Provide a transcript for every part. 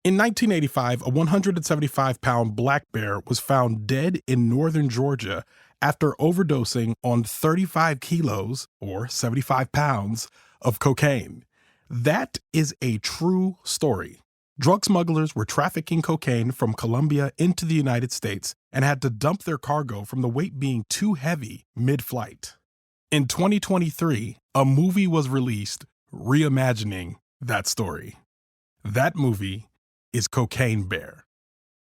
In 1985, a 175-pound black bear was found dead in northern Georgia after overdosing on 35 kilos, or 75 pounds, of cocaine. That is a true story. Drug smugglers were trafficking cocaine from Colombia into the United States and had to dump their cargo from the weight being too heavy mid-flight. In 2023, a movie was released reimagining that story. That movie is Cocaine Bear.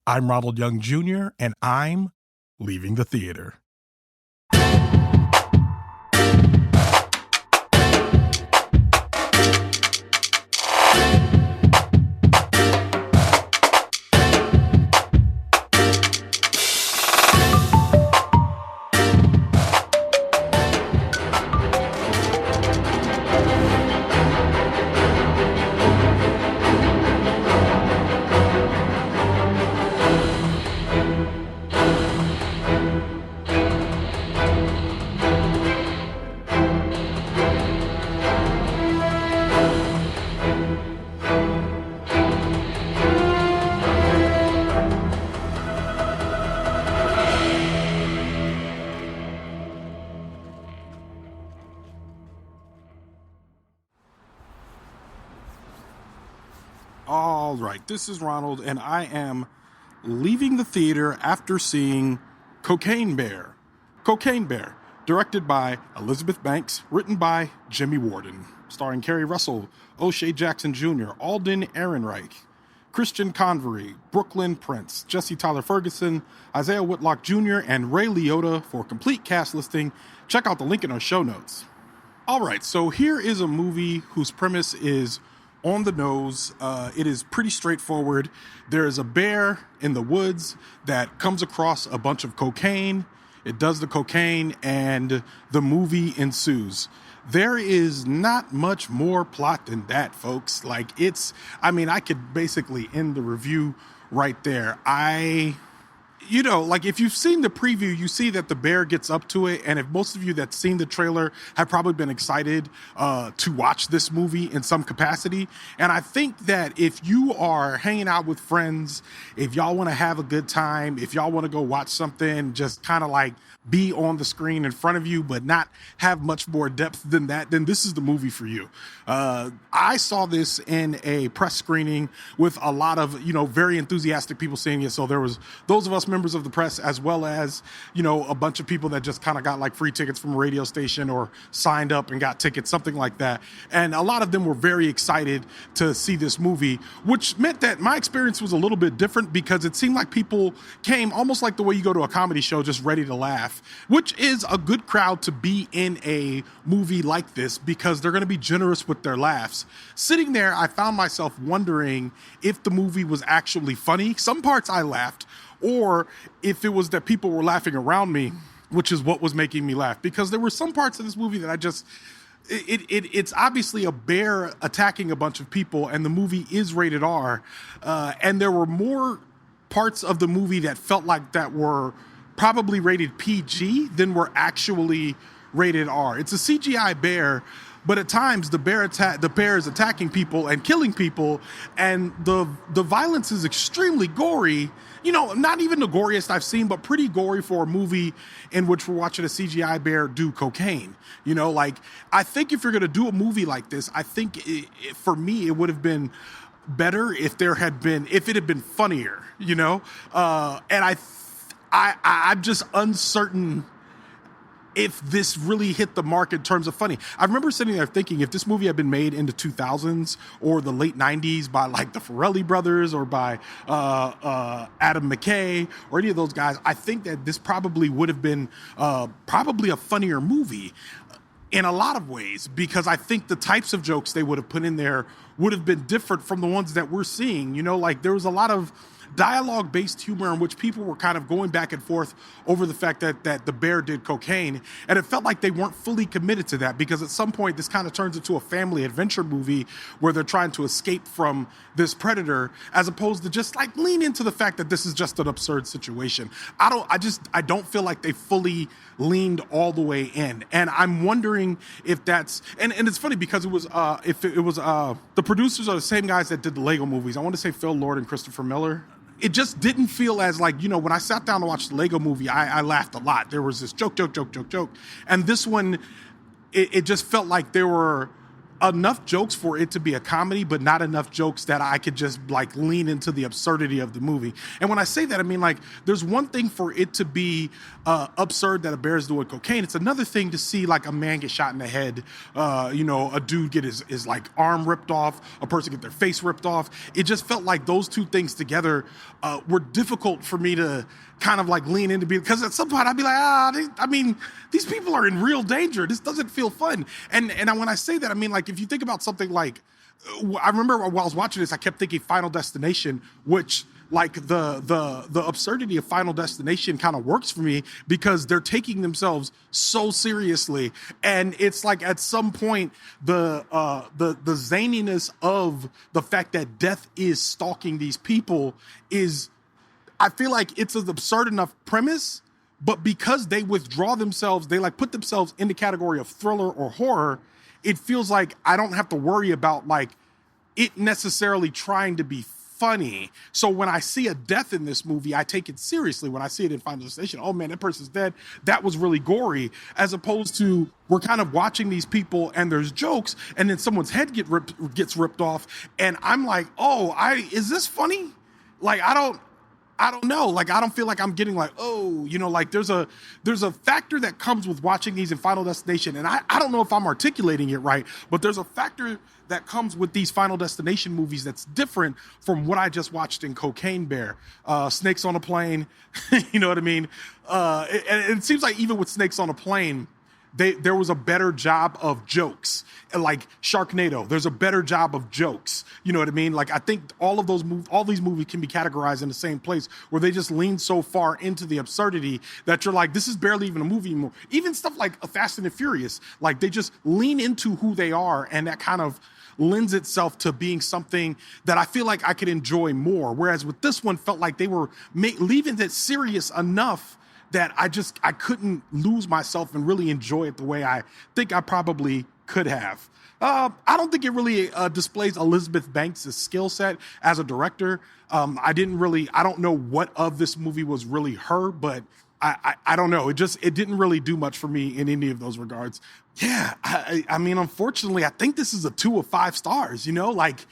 I'm Ronald Young Jr., and I'm leaving the theater. All right, this is Ronald, and I am leaving the theater after seeing Cocaine Bear. Cocaine Bear, directed by Elizabeth Banks, written by Jimmy Warden, starring Keri Russell, O'Shea Jackson Jr., Alden Ehrenreich, Christian Convery, Brooklynn Prince, Jesse Tyler Ferguson, Isaiah Whitlock Jr., and Ray Liotta. For a complete cast listing, check out the link in our show notes. All right, so here is a movie whose premise is on the nose. It is pretty straightforward. There is a bear in the woods that comes across a bunch of cocaine. It does the cocaine, and the movie ensues. There is not much more plot than that, folks. I could basically end the review right there. If you've seen the preview, you see that the bear gets up to it. And if most of you that's seen the trailer have probably been excited to watch this movie in some capacity. And I think that if you are hanging out with friends, if y'all want to have a good time, if y'all want to go watch something, just kind of be on the screen in front of you, but not have much more depth than that, then this is the movie for you. I saw this in a press screening with a lot of, very enthusiastic people seeing it. So there was those of us members of the press, as well as, a bunch of people that just kind of got free tickets from a radio station or signed up and got tickets, something like that. And a lot of them were very excited to see this movie, which meant that my experience was a little bit different because it seemed like people came almost like the way you go to a comedy show, just ready to laugh, which is a good crowd to be in a movie like this because they're going to be generous with their laughs. Sitting there, I found myself wondering if the movie was actually funny. Some parts I laughed, or if it was that people were laughing around me, which is what was making me laugh, because there were some parts of this movie that it's obviously a bear attacking a bunch of people, and the movie is rated R, and there were more parts of the movie that felt like that were probably rated PG than were actually rated R. It's a CGI bear, but at times the bear is attacking people and killing people, and the violence is extremely gory. Not even the goriest I've seen, but pretty gory for a movie in which we're watching a CGI bear do cocaine. I think if you're going to do a movie like this, I think for me, it would have been better if it had been funnier, and I'm just uncertain if this really hit the mark in terms of funny. I remember sitting there thinking if this movie had been made in the 2000s or the late 90s by the Farrelly brothers or by Adam McKay or any of those guys, I think that this probably would have been probably a funnier movie in a lot of ways, because I think the types of jokes they would have put in there would have been different from the ones that we're seeing. There was a lot of dialogue-based humor in which people were kind of going back and forth over the fact that the bear did cocaine. And it felt like they weren't fully committed to that, because at some point this kind of turns into a family adventure movie where they're trying to escape from this predator, as opposed to just like lean into the fact that this is just an absurd situation. I don't feel like they fully leaned all the way in. And I'm wondering if that's, and it's funny because the producers are the same guys that did the Lego movies. I want to say Phil Lord and Christopher Miller. It just didn't feel as like, when I sat down to watch the Lego movie, I laughed a lot. There was this joke. And this one, it just felt like there were enough jokes for it to be a comedy, but not enough jokes that I could just like lean into the absurdity of the movie. And when I say that, I mean like there's one thing for it to be absurd that a bear is doing cocaine. It's another thing to see like a man get shot in the head, a dude get his like arm ripped off, a person get their face ripped off. It just felt like those two things together were difficult for me to kind of like lean into, because at some point I'd be like, these people are in real danger. This doesn't feel fun. And when I say that, I mean like if you think about something like, I remember while I was watching this, I kept thinking Final Destination, which like the absurdity of Final Destination kind of works for me because they're taking themselves so seriously. And it's like at some point the zaniness of the fact that death is stalking these people is, I feel like it's an absurd enough premise, but because they withdraw themselves, they like put themselves in the category of thriller or horror, it feels like I don't have to worry about like it necessarily trying to be funny. So when I see a death in this movie, I take it seriously. When I see it in Final Destination, oh man, that person's dead. That was really gory. As opposed to we're kind of watching these people and there's jokes and then someone's head gets ripped off. And I'm like, is this funny? Like, I don't know. Like, I don't feel like I'm getting like, like there's a factor that comes with watching these in Final Destination. And I don't know if I'm articulating it right, but there's a factor that comes with these Final Destination movies that's different from what I just watched in Cocaine Bear. Snakes on a Plane, you know what I mean? And it seems like even with Snakes on a Plane, there was a better job of jokes. Like Sharknado, there's a better job of jokes. You know what I mean? Like I think all these movies can be categorized in the same place where they just lean so far into the absurdity that you're like, this is barely even a movie anymore. Even stuff like a Fast and the Furious, like they just lean into who they are, and that kind of lends itself to being something that I feel like I could enjoy more. Whereas with this one, felt like they were leaving it serious enough that I couldn't lose myself and really enjoy it the way I think I probably could have. I don't think it really displays Elizabeth Banks' skill set as a director. I don't know what of this movie was really her, but I don't know. It didn't really do much for me in any of those regards. Yeah, I mean, unfortunately, I think this is a 2 of 5 stars, like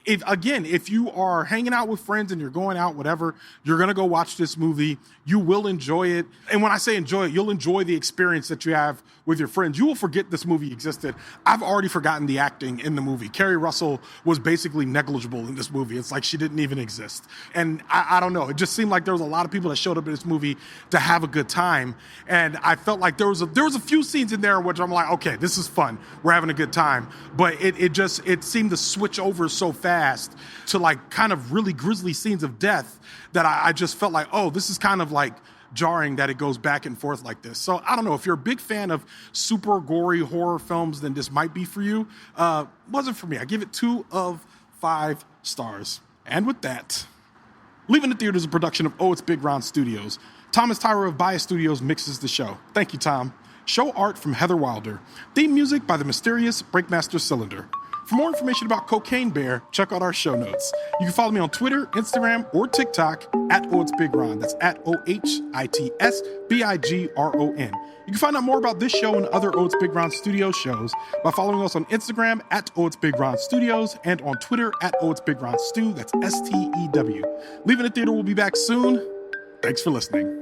if you are hanging out with friends and you're going out, whatever, you're going to go watch this movie. You will enjoy it. And when I say enjoy it, you'll enjoy the experience that you have with your friends. You will forget this movie existed. I've already forgotten the acting in the movie. Keri Russell was basically negligible in this movie. It's like she didn't even exist. And I don't know. It just seemed like there was a lot of people that showed up in this movie to have a good time. And I felt like there was a few scenes in there in which I'm like, okay, this is fun. We're having a good time. But it seemed to switch over so fast to like kind of really grisly scenes of death that I just felt like, this is kind of like jarring that it goes back and forth like this. So I don't know, if you're a big fan of super gory horror films, then this might be for you. Wasn't for me. I give it 2 of 5 stars. And with that, Leaving the Theater is a production of OhitsBigRon Studios. Thomas Tyra of Bias Studios mixes the show. Thank you, Tom. Show art from Heather Wilder. Theme music by the mysterious Breakmaster Cylinder. For more information about Cocaine Bear, check out our show notes. You can follow me on Twitter, Instagram, or TikTok at OhitsBigRon. That's at OhitsBigRon. You can find out more about this show and other OhitsBigRon Studios shows by following us on Instagram at OhitsBigRon Studios and on Twitter at OhitsBigRon Stu. That's STEW. Leaving the Theater will be back soon. Thanks for listening.